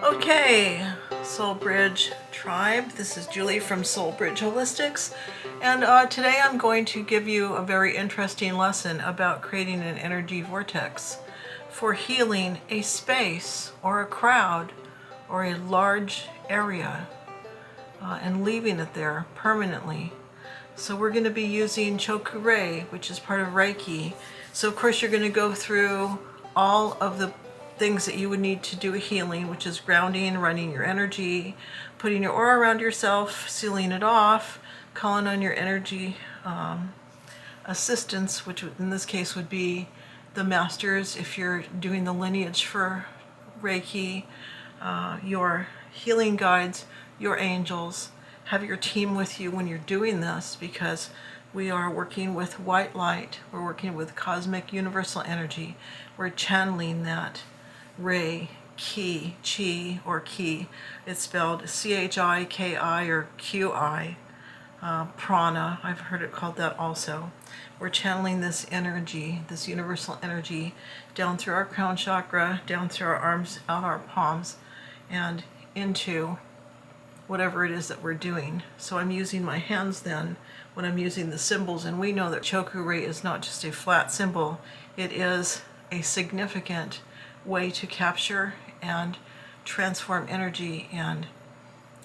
Okay, Soul Bridge Tribe, this is Julie from Soul Bridge Holistics, and today I'm going to give you a very interesting lesson about creating an energy vortex for healing a space or a crowd or a large area and leaving it there permanently. So we're going to be using Cho-Ku-Rei, which is part of Reiki. So of course you're going to go through all of the things that you would need to do a healing, which is grounding, running your energy, putting your aura around yourself, sealing it off, calling on your energy assistants, which in this case would be the masters if you're doing the lineage for Reiki, your healing guides, your angels. Have your team with you when you're doing this, because we are working with white light, we're working with cosmic universal energy, we're channeling that Rei, Ki, Chi, or Ki. It's spelled C-H-I-K-I or Q-I. Prana, I've heard it called that also. We're channeling this energy, this universal energy, down through our crown chakra, down through our arms, out our palms, and into whatever it is that we're doing. So I'm using my hands then when I'm using the symbols, and we know that Cho-Ku-Rei is not just a flat symbol, it is a significant way to capture and transform energy and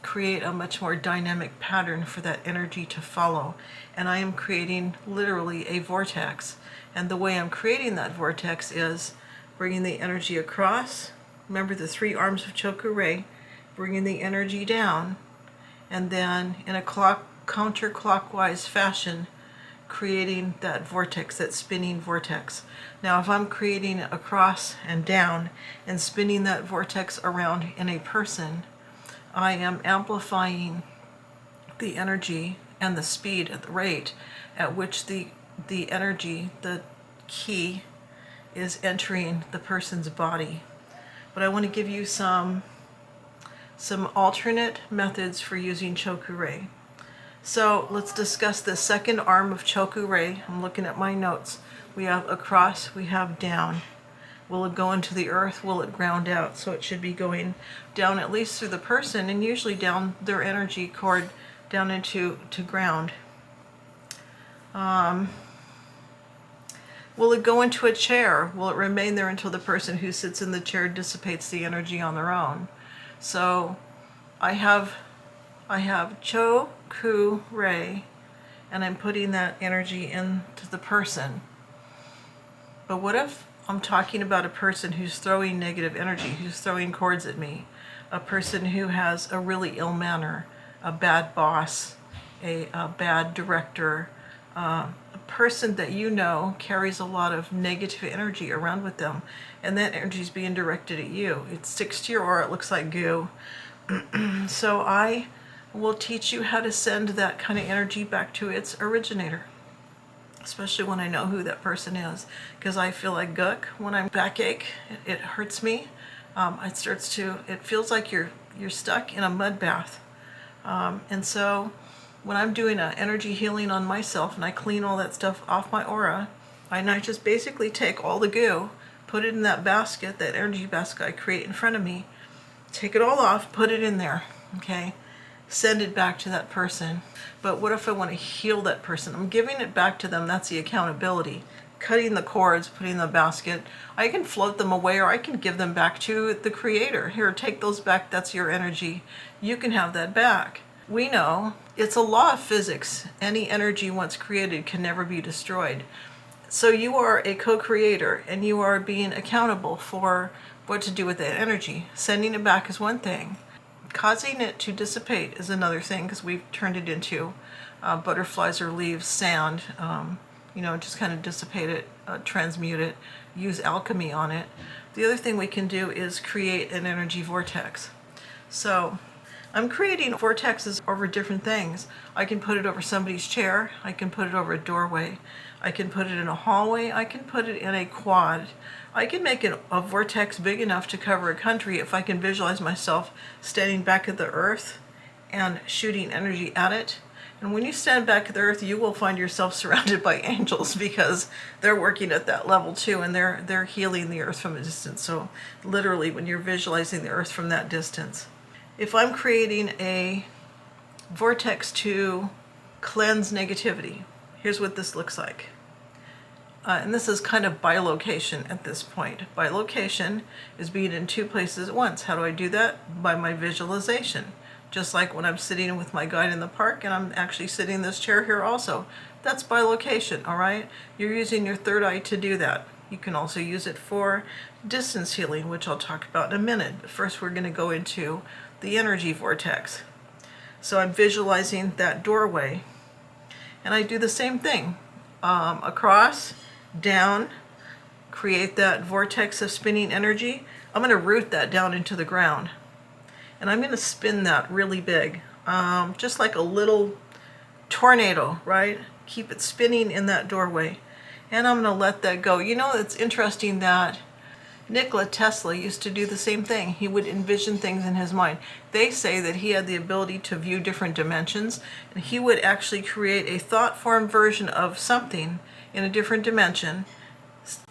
create a much more dynamic pattern for that energy to follow. And I am creating literally a vortex. And the way I'm creating that vortex is bringing the energy across. Remember the three arms of Cho-Ku-Rei, bringing the energy down, and then in a counterclockwise fashion, creating that vortex, that spinning vortex. Now, if I'm creating it across and down and spinning that vortex around in a person, I am amplifying the energy and the speed at the rate at which the energy, the key, is entering the person's body. But I want to give you some alternate methods for using Cho-Ku-Rei. So let's discuss the second arm of Cho-Ku-Rei. I'm looking at my notes. We have across, we have down. Will it go into the earth? Will it ground out? So it should be going down at least through the person, and usually down their energy cord down into ground. Will it go into a chair? Will it remain there until the person who sits in the chair dissipates the energy on their own? So I have Cho-Ku-Rei, and I'm putting that energy into the person. But what if I'm talking about a person who's throwing negative energy, who's throwing cords at me, a person who has a really ill manner, a bad boss, a bad director, a person that you know carries a lot of negative energy around with them, and that energy is being directed at you. It sticks to your aura, it looks like goo. So I will teach you how to send that kind of energy back to its originator, especially when I know who that person is, because I feel like gook when I'm backache. It hurts me. It feels like you're stuck in a mud bath. And so when I'm doing an energy healing on myself and I clean all that stuff off my aura, and I just basically take all the goo, put it in that basket, that energy basket I create in front of me, take it all off, put it in there, okay? Send it back to that person. But what if I want to heal that person? I'm giving it back to them. That's the accountability. Cutting the cords, putting in the basket. I can float them away, or I can give them back to the creator. Here, take those back. That's your energy. You can have that back. We know it's a law of physics. Any energy once created can never be destroyed. So you are a co-creator, and you are being accountable for what to do with that energy. Sending it back is one thing. Causing it to dissipate is another thing, because we've turned it into butterflies or leaves, sand, just kind of dissipate it, transmute it, use alchemy on it. The other thing we can do is create an energy vortex. So I'm creating vortexes over different things. I can put it over somebody's chair, I can put it over a doorway, I can put it in a hallway, I can put it in a quad. I can make a vortex big enough to cover a country if I can visualize myself standing back at the earth and shooting energy at it. And when you stand back at the earth, you will find yourself surrounded by angels, because they're working at that level too, and they're healing the earth from a distance. So literally, when you're visualizing the earth from that distance. If I'm creating a vortex to cleanse negativity, here's what this looks like. And this is kind of by location at this point. By location is being in two places at once. How do I do that? By my visualization. Just like when I'm sitting with my guide in the park and I'm actually sitting in this chair here also. That's by location, all right? You're using your third eye to do that. You can also use it for distance healing, which I'll talk about in a minute. But first we're going to go into the energy vortex. So I'm visualizing that doorway. And I do the same thing. Across, down, create that vortex of spinning energy. I'm going to root that down into the ground. And I'm going to spin that really big, just like a little tornado, right? Keep it spinning in that doorway. And I'm going to let that go. You know, it's interesting that Nikola Tesla used to do the same thing. He would envision things in his mind. They say that he had the ability to view different dimensions, and he would actually create a thought form version of something in a different dimension,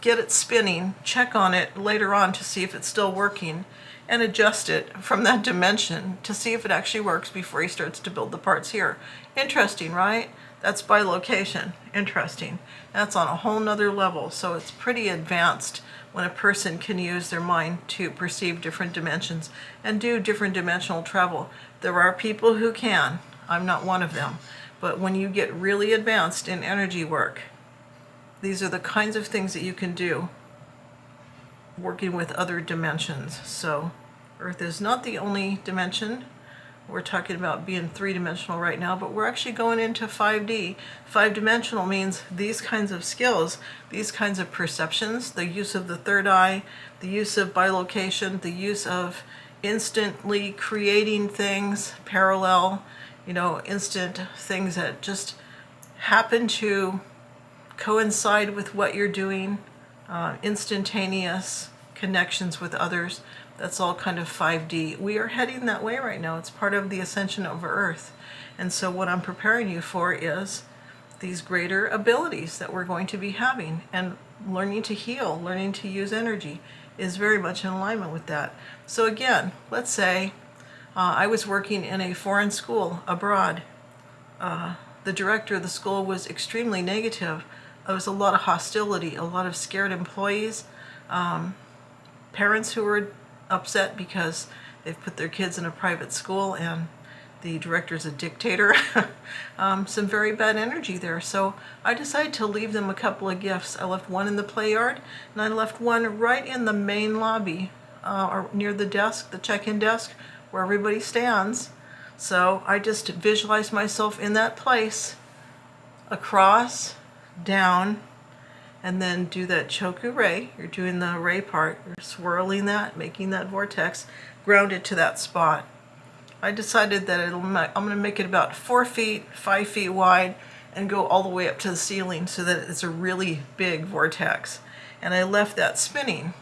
get it spinning, check on it later on to see if it's still working, and adjust it from that dimension to see if it actually works before he starts to build the parts here. Interesting, right? That's by location. Interesting. That's on a whole nother level. So it's pretty advanced when a person can use their mind to perceive different dimensions and do different dimensional travel. There are people who can. I'm not one of them. But when you get really advanced in energy work, these are the kinds of things that you can do working with other dimensions. So Earth is not the only dimension. We're talking about being three-dimensional right now, but we're actually going into 5D. Five-dimensional means these kinds of skills, these kinds of perceptions, the use of the third eye, the use of bilocation, the use of instantly creating things, parallel, instant things that just happen to coincide with what you're doing, instantaneous connections with others. That's all kind of 5D. We are heading that way right now. It's part of the ascension of Earth. And so what I'm preparing you for is these greater abilities that we're going to be having, and learning to heal, learning to use energy is very much in alignment with that. So again, let's say I was working in a foreign school abroad. The director of the school was extremely negative. There was a lot of hostility, a lot of scared employees, parents who were upset because they've put their kids in a private school and the director's a dictator. Some very bad energy there. So I decided to leave them a couple of gifts. I left one in the play yard, and I left one right in the main lobby, or near the desk, the check-in desk, where everybody stands. So I just visualized myself in that place, across, down, and then do that Cho-Ku-Rei. You're doing the Rei part. You're swirling that, making that vortex, ground it to that spot. I decided that I'm going to make it about 4 feet, 5 feet wide, and go all the way up to the ceiling so that it's a really big vortex. And I left that spinning.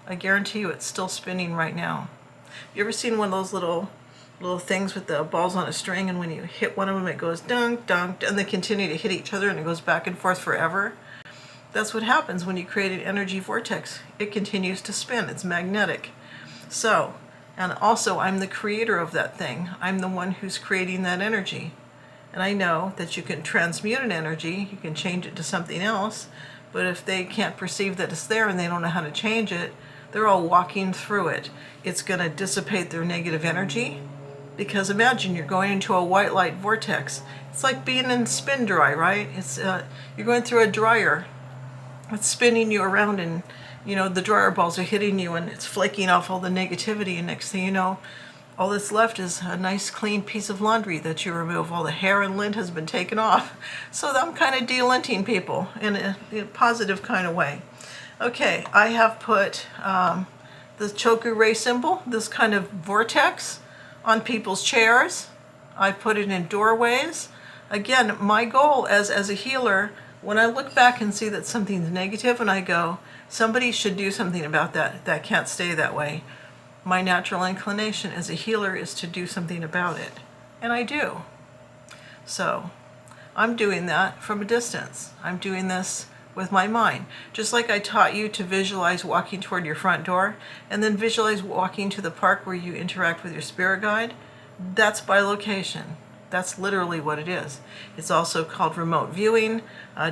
I guarantee you it's still spinning right now. You ever seen one of those little things with the balls on a string, and when you hit one of them it goes dunk, dunk, and they continue to hit each other and it goes back and forth forever? That's what happens when you create an energy vortex. It continues to spin. It's magnetic. So, and also I'm the creator of that thing. I'm the one who's creating that energy. And I know that you can transmute an energy, you can change it to something else, but if they can't perceive that it's there and they don't know how to change it, they're all walking through it. It's going to dissipate their negative energy. Because imagine you're going into a white light vortex. It's like being in spin dry, right? It's you're going through a dryer. It's spinning you around, and the dryer balls are hitting you, and it's flaking off all the negativity. And next thing you know, all that's left is a nice clean piece of laundry that you remove. All the hair and lint has been taken off. So I'm kind of de-linting people in a positive kind of way. Okay, I have put the Cho-Ku-Rei symbol, this kind of vortex, on people's chairs. I put it in doorways. Again, my goal as a healer, when I look back and see that something's negative and I go, somebody should do something about that. That can't stay that way. My natural inclination as a healer is to do something about it. And I do. So I'm doing that from a distance. I'm doing this with my mind. Just like I taught you to visualize walking toward your front door and then visualize walking to the park where you interact with your spirit guide, that's by location. That's literally what it is. It's also called remote viewing,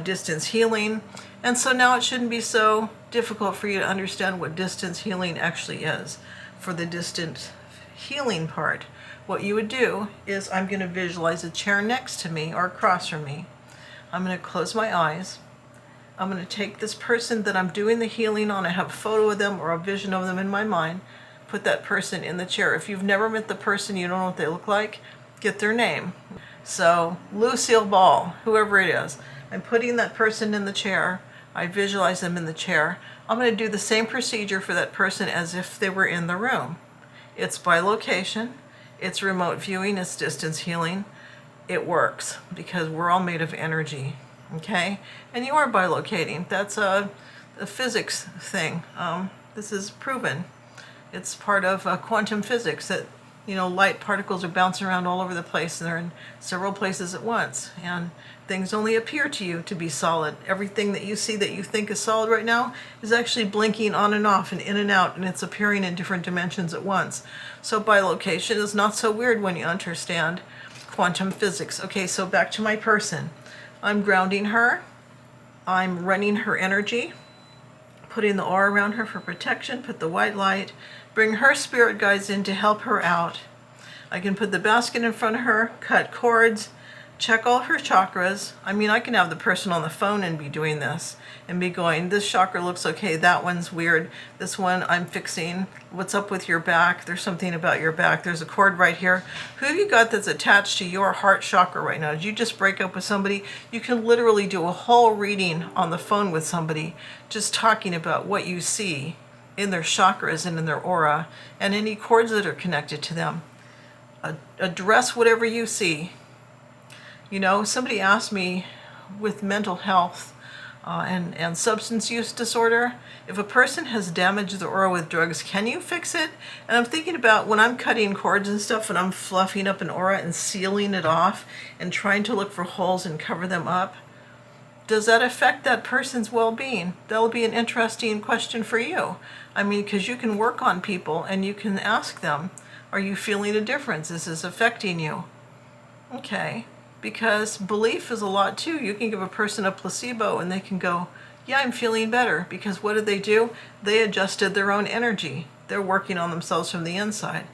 distance healing. And so now it shouldn't be so difficult for you to understand what distance healing actually is. For the distant healing part, what you would do is I'm going to visualize a chair next to me or across from me. I'm going to close my eyes. I'm going to take this person that I'm doing the healing on. I have a photo of them or a vision of them in my mind. Put that person in the chair. If you've never met the person, you don't know what they look like, get their name. So Lucille Ball, whoever it is, I'm putting that person in the chair. I visualize them in the chair. I'm going to do the same procedure for that person as if they were in the room. It's by location. It's remote viewing. It's distance healing. It works because we're all made of energy. Okay? And you are bilocating. That's a physics thing. This is proven. It's part of quantum physics that, light particles are bouncing around all over the place and they're in several places at once. And things only appear to you to be solid. Everything that you see that you think is solid right now is actually blinking on and off and in and out, and it's appearing in different dimensions at once. So bilocation is not so weird when you understand quantum physics. Okay, so back to my person. I'm grounding her. I'm running her energy, putting the aura around her for protection, put the white light, bring her spirit guides in to help her out. I can put the basket in front of her, cut cords, check all her chakras. I mean, I can have the person on the phone and be doing this and be going, this chakra looks okay, that one's weird, this one I'm fixing, what's up with your back, there's something about your back, there's a cord right here. Who have you got that's attached to your heart chakra right now? Did you just break up with somebody? You can literally do a whole reading on the phone with somebody, just talking about what you see in their chakras and in their aura and any cords that are connected to them. Address whatever you see. Somebody asked me with mental health and substance use disorder, if a person has damaged the aura with drugs, can you fix it? And I'm thinking about when I'm cutting cords and stuff and I'm fluffing up an aura and sealing it off and trying to look for holes and cover them up, does that affect that person's well-being? That'll be an interesting question for you. I mean, because you can work on people and you can ask them, are you feeling a difference? Is this affecting you? Okay. Because belief is a lot too. You can give a person a placebo and they can go, yeah, I'm feeling better. Because what did they do? They adjusted their own energy. They're working on themselves from the inside.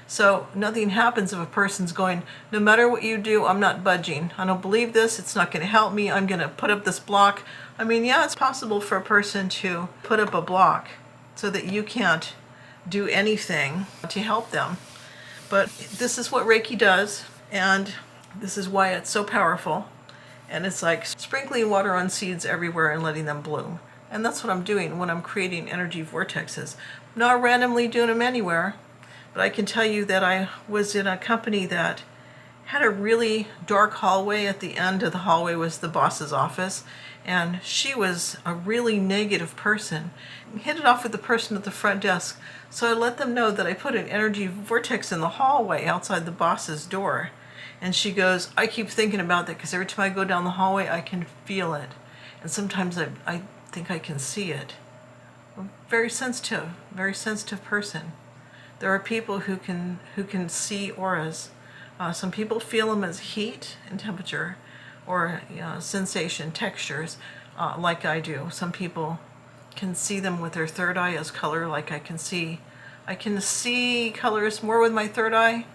So nothing happens if a person's going, no matter what you do, I'm not budging. I don't believe this. It's not going to help me. I'm going to put up this block. I mean, yeah, it's possible for a person to put up a block so that you can't do anything to help them. But this is what Reiki does. And this is why it's so powerful. And it's like sprinkling water on seeds everywhere and letting them bloom. And that's what I'm doing when I'm creating energy vortexes. I'm not randomly doing them anywhere, but I can tell you that I was in a company that had a really dark hallway. At the end of the hallway was the boss's office. And she was a really negative person. Hit it off with the person at the front desk. So I let them know that I put an energy vortex in the hallway outside the boss's door. And she goes, I keep thinking about that because every time I go down the hallway, I can feel it. And sometimes I think I can see it. Very sensitive person. There are people who can see auras. Some people feel them as heat and temperature or sensation, textures, like I do. Some people can see them with their third eye as color, like I can see colors more with my third eye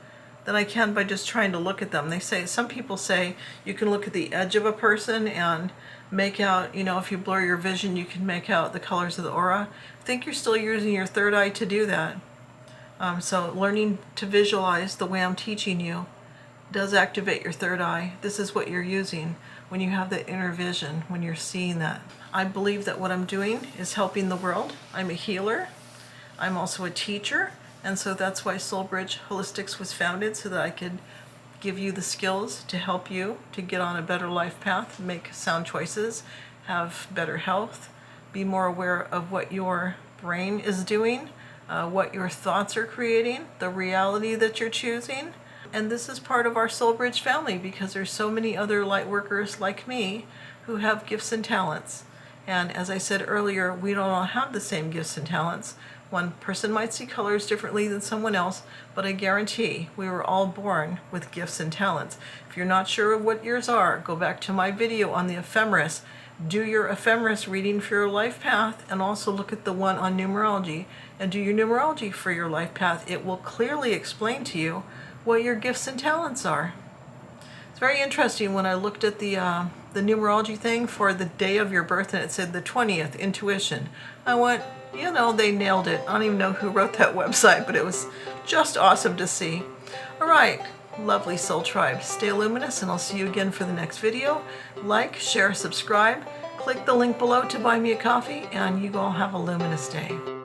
than I can by just trying to look at them. Some people say you can look at the edge of a person and make out, if you blur your vision, you can make out the colors of the aura. I think you're still using your third eye to do that. So learning to visualize the way I'm teaching you does activate your third eye. This is what you're using when you have that inner vision, when you're seeing that. I believe that what I'm doing is helping the world. I'm a healer. I'm also a teacher. And so that's why Soulbridge Holistics was founded, so that I could give you the skills to help you to get on a better life path, make sound choices, have better health, be more aware of what your brain is doing, what your thoughts are creating, the reality that you're choosing. And this is part of our Soul Bridge family because there's so many other light workers like me who have gifts and talents. And as I said earlier, we don't all have the same gifts and talents. One person might see colors differently than someone else, but I guarantee we were all born with gifts and talents. If you're not sure of what yours are, go back to my video on the ephemeris. Do your ephemeris reading for your life path, and also look at the one on numerology, and do your numerology for your life path. It will clearly explain to you what your gifts and talents are. It's very interesting when I looked at the numerology thing for the day of your birth, and it said the 20th, intuition. I went, you know, they nailed it. I don't even know who wrote that website, but it was just awesome to see. All right, lovely Soul Tribe, stay luminous, and I'll see you again for the next video. Like, share, subscribe. Click the link below to buy me a coffee, and you all have a luminous day.